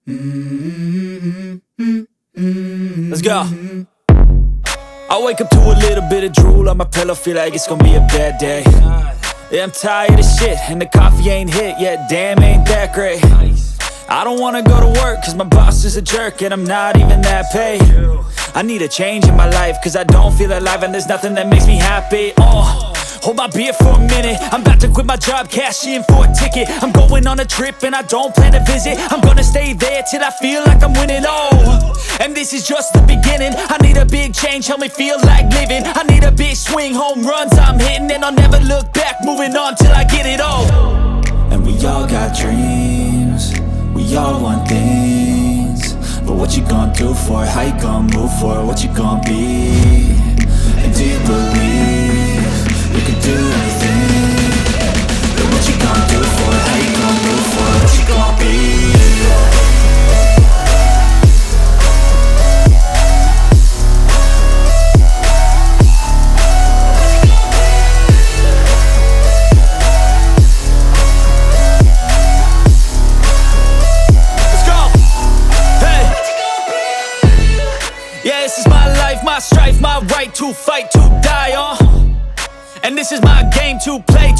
Let's go. I wake up to a little bit of drool on my pillow, feel like it's gonna be a bad day. Yeah, I'm tired of shit, and the coffee ain't hit yet, damn, ain't that great. I don't wanna go to work, cause my boss is a jerk, and I'm not even that paid. I need a change in my life, cause I don't feel alive, and there's nothing that makes me happy. Hold my beer for a minute, I'm about to quit my job, cash in for a ticket. I'm going on a trip and I don't plan to visit. I'm gonna stay there till I feel like I'm winning, and this is just the beginning. I need a big change, help me feel like living. I need a big swing, home runs I'm hitting, and I'll never look back, moving on till I get it all. And we all got dreams, we all want things, but what you gonna do for it? How you gonna move for it? What you gonna be? And do you believe you can do anything? But what you gonna do for it? How you gonna move for it? What you gonna be? Let's go! Hey! Yeah, this is my life, my strife, my right to fight, to die, and this is my game to play.